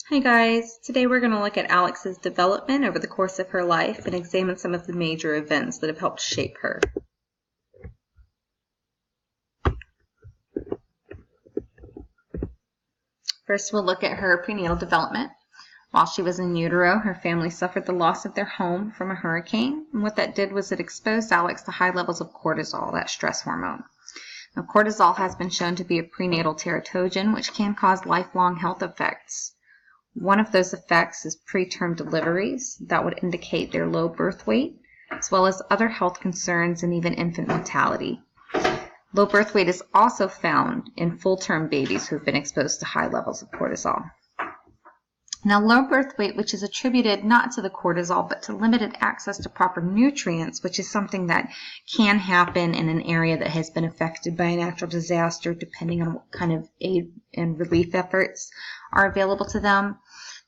Hi guys, today we're going to look at Alex's development over the course of her life and examine some of the major events that have helped shape her. First, we'll look at her prenatal development. While she was in utero, her family suffered the loss of their home from a hurricane, and what that did was it exposed Alex to high levels of cortisol, that stress hormone. Now, cortisol has been shown to be a prenatal teratogen, which can cause lifelong health effects. One of those effects is preterm deliveries that would indicate their low birth weight, as well as other health concerns and even infant mortality. Low birth weight is also found in full-term babies who have been exposed to high levels of cortisol. Now, low birth weight, which is attributed not to the cortisol, but to limited access to proper nutrients, which is something that can happen in an area that has been affected by a natural disaster, depending on what kind of aid and relief efforts are available to them,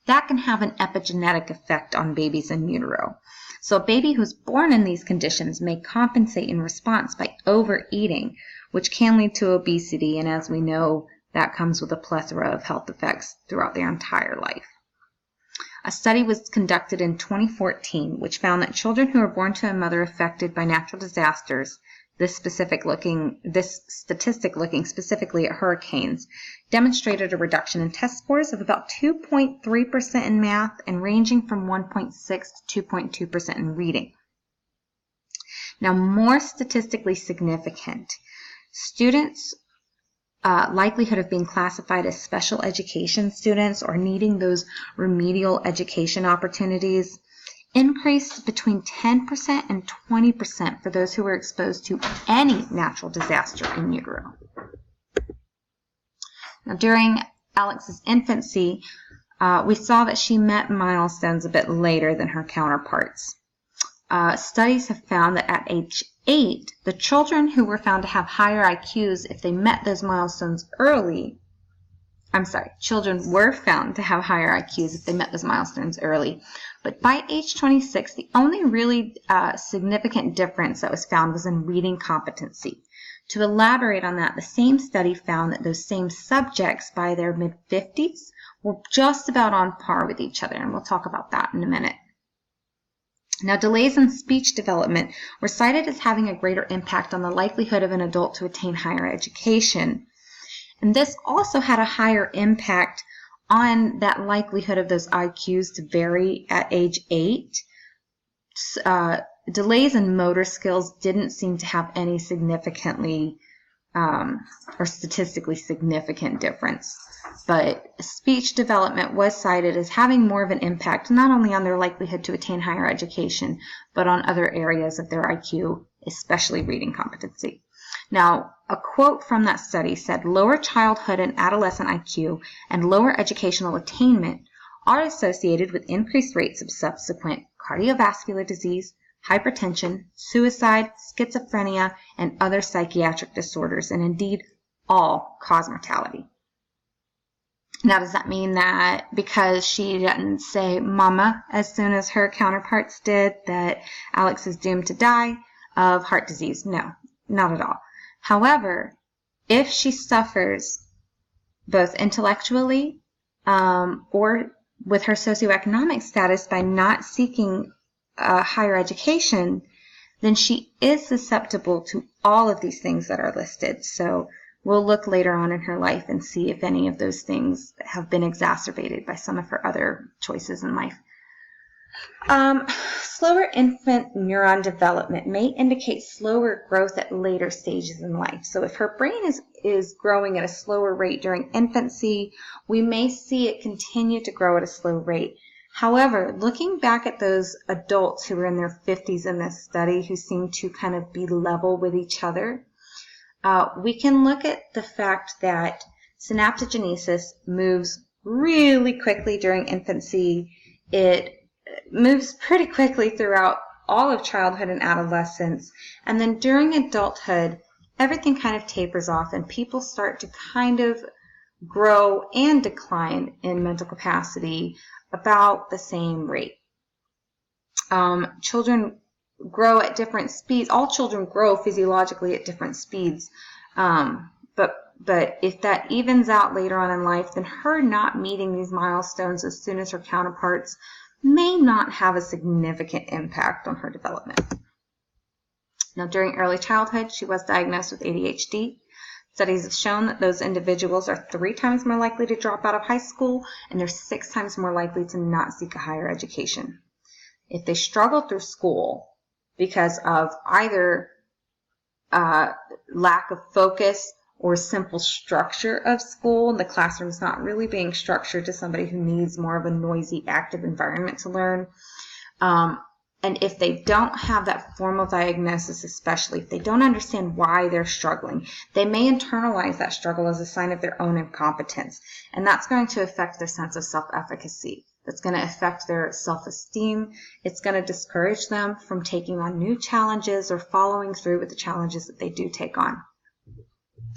that can have an epigenetic effect on babies in utero. So a baby who's born in these conditions may compensate in response by overeating, which can lead to obesity, and as we know, that comes with a plethora of health effects throughout their entire life. A study was conducted in 2014 which found that children who are born to a mother affected by natural disasters, this statistic looking specifically at hurricanes, demonstrated a reduction in test scores of about 2.3% in math and ranging from 1.6 to 2.2% in reading. Now, more statistically significant, students' likelihood of being classified as special education students or needing those remedial education opportunities increased between 10% and 20% for those who were exposed to any natural disaster in utero. Now, during Alex's infancy, we saw that she met milestones a bit later than her counterparts. Studies have found that at age 8, the children who were found to have higher IQs if they met those milestones early, children were found to have higher IQs if they met those milestones early. But by age 26, the only really significant difference that was found was in reading competency. To elaborate on that, the same study found that those same subjects by their mid-50s were just about on par with each other, and we'll talk about that in a minute. Now, delays in speech development were cited as having a greater impact on the likelihood of an adult to attain higher education. And this also had a higher impact on that likelihood of those IQs to vary at age 8. Delays in motor skills didn't seem to have any significantly or statistically significant difference. But speech development was cited as having more of an impact, not only on their likelihood to attain higher education, but on other areas of their IQ, especially reading competency. Now, a quote from that study said, "Lower childhood and adolescent IQ and lower educational attainment are associated with increased rates of subsequent cardiovascular disease, hypertension, suicide, schizophrenia, and other psychiatric disorders, and indeed all cause mortality." Now, does that mean that because she didn't say mama as soon as her counterparts did, that Alex is doomed to die of heart disease? No, not at all. However, if she suffers both intellectually or with her socioeconomic status by not seeking higher education, then she is susceptible to all of these things that are listed. So we'll look later on in her life and see if any of those things have been exacerbated by some of her other choices in life. Slower infant neuron development may indicate slower growth at later stages in life. So if her brain is growing at a slower rate during infancy, we may see it continue to grow at a slow rate. However, looking back at those adults who were in their 50s in this study who seem to kind of be level with each other, we can look at the fact that synaptogenesis moves really quickly during infancy. It moves pretty quickly throughout all of childhood and adolescence. And then during adulthood, everything kind of tapers off and people start to kind of grow and decline in mental capacity about the same rate. Children grow at different speeds. All children grow physiologically at different speeds, but But if that evens out later on in life, then her not meeting these milestones as soon as her counterparts may not have a significant impact on her development. Now, during early childhood, she was diagnosed with ADHD. Studies have shown that those individuals are 3 times more likely to drop out of high school, and they're 6 times more likely to not seek a higher education. If they struggle through school because of either lack of focus or simple structure of school, the classroom's not really being structured to somebody who needs more of a noisy, active environment to learn, and if they don't have that formal diagnosis, especially if they don't understand why they're struggling, they may internalize that struggle as a sign of their own incompetence. And that's going to affect their sense of self-efficacy. That's going to affect their self-esteem. It's going to discourage them from taking on new challenges or following through with the challenges that they do take on.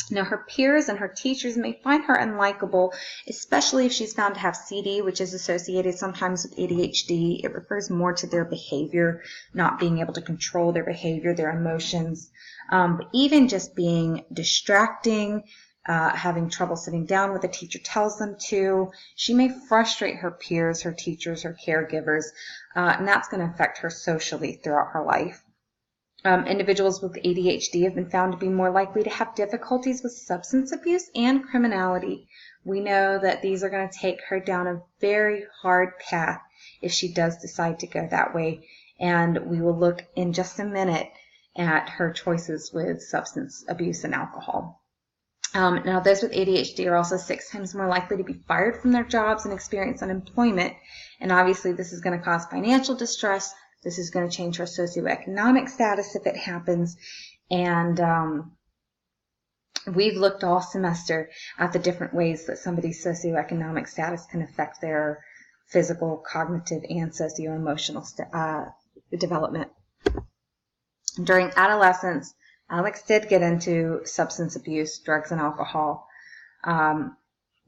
Now, her peers and her teachers may find her unlikable, especially if she's found to have CD, which is associated sometimes with ADHD. It refers more to their behavior, not being able to control their behavior, their emotions, but even just being distracting, having trouble sitting down when the teacher tells them to. She may frustrate her peers, her teachers, her caregivers, and that's going to affect her socially throughout her life. Individuals with ADHD have been found to be more likely to have difficulties with substance abuse and criminality. We know that these are going to take her down a very hard path if she does decide to go that way. And we will look in just a minute at her choices with substance abuse and alcohol. Now, those with ADHD are also 6 times more likely to be fired from their jobs and experience unemployment. And obviously, this is going to cause financial distress. This is going to change her socioeconomic status if it happens. And we've looked all semester at the different ways that somebody's socioeconomic status can affect their physical, cognitive, and socioemotional development. During adolescence, Alex did get into substance abuse, drugs, and alcohol.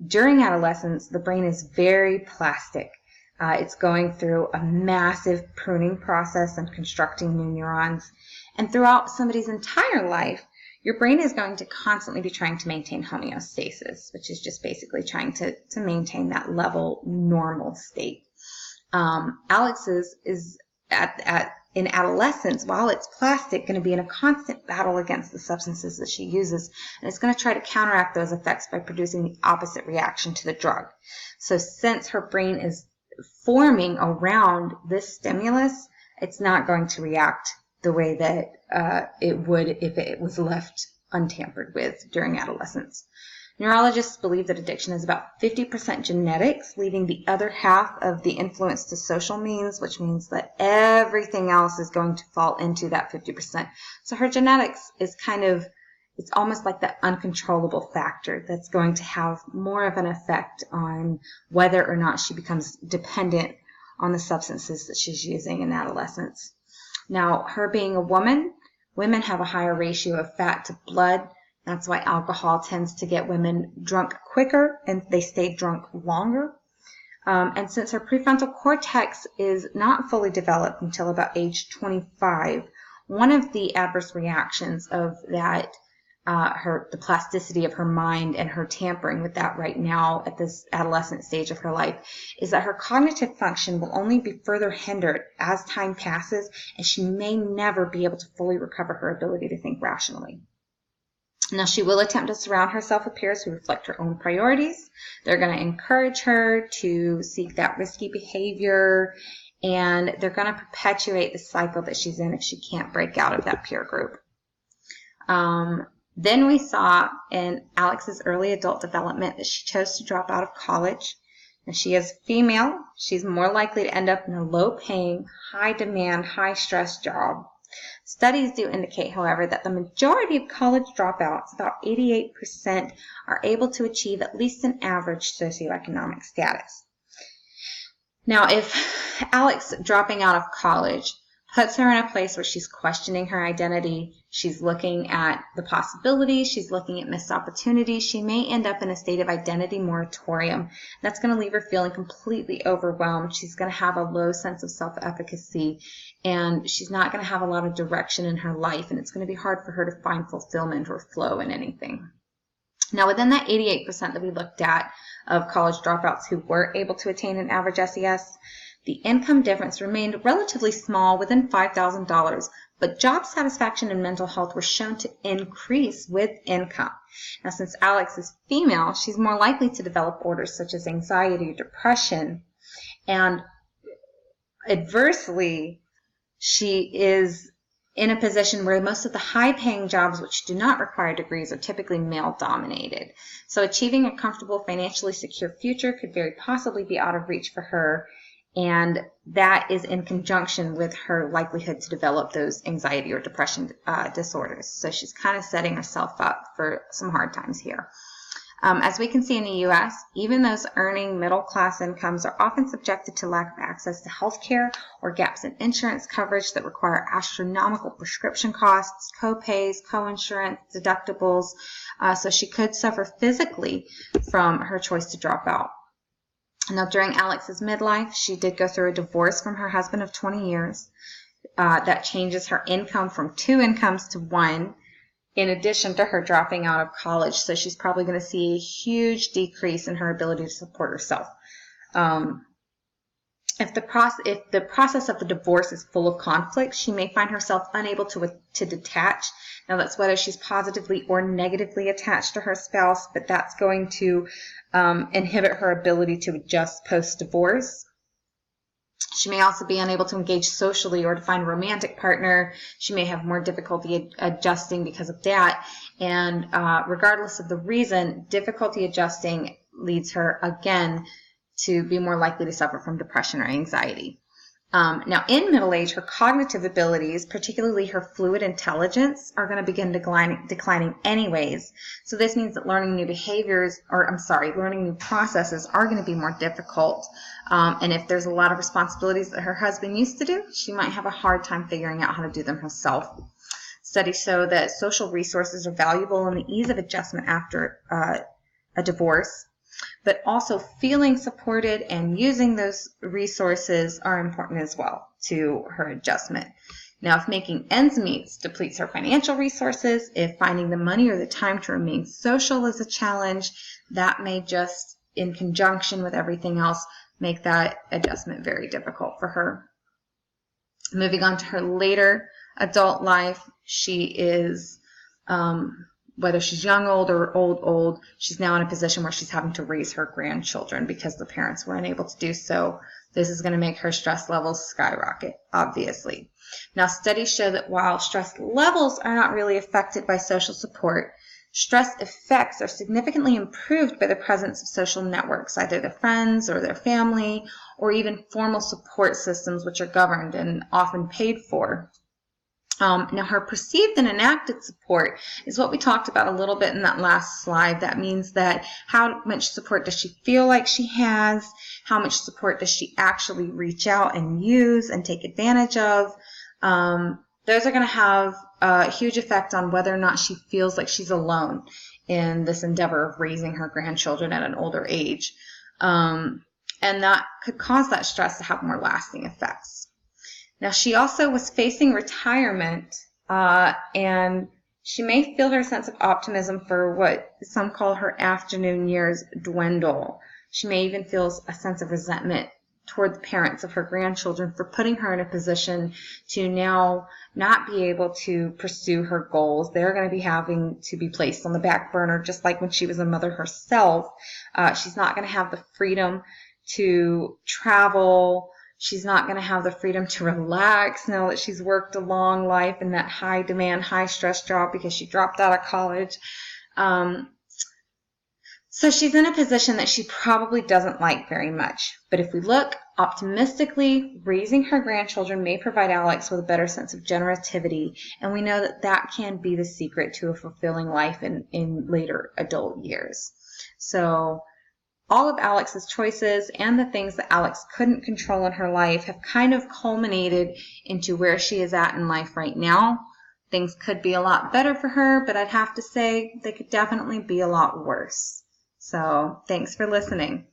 During adolescence, the brain is very plastic. It's going through a massive pruning process and constructing new neurons. And throughout somebody's entire life, your brain is going to constantly be trying to maintain homeostasis, which is just basically trying to maintain that level normal state. Alex's is in adolescence, while it's plastic, going to be in a constant battle against the substances that she uses, and it's going to try to counteract those effects by producing the opposite reaction to the drug. So since her brain is forming around this stimulus, it's not going to react the way that it would if it was left untampered with during adolescence. Neurologists believe that addiction is about 50% genetics, leaving the other half of the influence to social means, which means that everything else is going to fall into that 50%. So her genetics is it's almost like that uncontrollable factor that's going to have more of an effect on whether or not she becomes dependent on the substances that she's using in adolescence. Now, her being a woman, women have a higher ratio of fat to blood. That's why alcohol tends to get women drunk quicker and they stay drunk longer. And since her prefrontal cortex is not fully developed until about age 25, one of the adverse reactions of that the plasticity of her mind and her tampering with that right now at this adolescent stage of her life is that her cognitive function will only be further hindered as time passes, and she may never be able to fully recover her ability to think rationally. Now, she will attempt to surround herself with peers who reflect her own priorities. They're going to encourage her to seek that risky behavior, and they're going to perpetuate the cycle that she's in if she can't break out of that peer group. Then we saw in Alex's early adult development that she chose to drop out of college. And she is female. She's more likely to end up in a low-paying, high-demand, high-stress job. Studies do indicate, however, that the majority of college dropouts, about 88%, are able to achieve at least an average socioeconomic status. Now, if Alex dropping out of college puts her in a place where she's questioning her identity, she's looking at the possibilities, she's looking at missed opportunities, she may end up in a state of identity moratorium. That's going to leave her feeling completely overwhelmed. She's going to have a low sense of self-efficacy, and she's not going to have a lot of direction in her life, and it's going to be hard for her to find fulfillment or flow in anything. Now, within that 88% that we looked at of college dropouts who were able to attain an average SES, the income difference remained relatively small, within $5,000, but job satisfaction and mental health were shown to increase with income. Now, since Alex is female, she's more likely to develop orders such as anxiety or depression, and adversely, she is in a position where most of the high-paying jobs which do not require degrees are typically male-dominated. So achieving a comfortable, financially secure future could very possibly be out of reach for her, and that is in conjunction with her likelihood to develop those anxiety or depression disorders. So she's kind of setting herself up for some hard times here. As we can see in the U.S., even those earning middle-class incomes are often subjected to lack of access to health care or gaps in insurance coverage that require astronomical prescription costs, co-pays, co-insurance, deductibles, so she could suffer physically from her choice to drop out. Now, during Alex's midlife, she did go through a divorce from her husband of 20 years. That changes her income from 2 incomes to 1, in addition to her dropping out of college. So she's probably going to see a huge decrease in her ability to support herself. If the process of the divorce is full of conflict, she may find herself unable to detach. Now, that's whether she's positively or negatively attached to her spouse, but that's going to inhibit her ability to adjust post-divorce. She may also be unable to engage socially or to find a romantic partner. She may have more difficulty adjusting because of that. And regardless of the reason, difficulty adjusting leads her, again, to be more likely to suffer from depression or anxiety. Now, in middle age, her cognitive abilities, particularly her fluid intelligence, are going to begin declining anyways. So this means that learning new processes are going to be more difficult. And if there's a lot of responsibilities that her husband used to do, she might have a hard time figuring out how to do them herself. Studies show that social resources are valuable in the ease of adjustment after a divorce, but also feeling supported and using those resources are important as well to her adjustment. Now, if making ends meet depletes her financial resources, if finding the money or the time to remain social is a challenge, that may just, in conjunction with everything else, make that adjustment very difficult for her. Moving on to her later adult life, she is whether she's young, old, or old, she's now in a position where she's having to raise her grandchildren because the parents were unable to do so. This is going to make her stress levels skyrocket, obviously. Now, studies show that while stress levels are not really affected by social support, stress effects are significantly improved by the presence of social networks, either their friends or their family, or even formal support systems which are governed and often paid for. Now, her perceived and enacted support is what we talked about a little bit in that last slide. That means that how much support does she feel like she has? How much support does she actually reach out and use and take advantage of? Those are going to have a huge effect on whether or not she feels like she's alone in this endeavor of raising her grandchildren at an older age. And that could cause that stress to have more lasting effects. Now, she also was facing retirement, and she may feel her sense of optimism for what some call her afternoon years dwindle. She may even feel a sense of resentment toward the parents of her grandchildren for putting her in a position to now not be able to pursue her goals. They're going to be having to be placed on the back burner, just like when she was a mother herself. She's not going to have the freedom to travel. She's not going to have the freedom to relax now that she's worked a long life in that high demand, high stress job because she dropped out of college. So she's in a position that she probably doesn't like very much. But if we look optimistically, raising her grandchildren may provide Alex with a better sense of generativity, and we know that that can be the secret to a fulfilling life in later adult years. So all of Alex's choices and the things that Alex couldn't control in her life have kind of culminated into where she is at in life right now. Things could be a lot better for her, but I'd have to say they could definitely be a lot worse. So thanks for listening.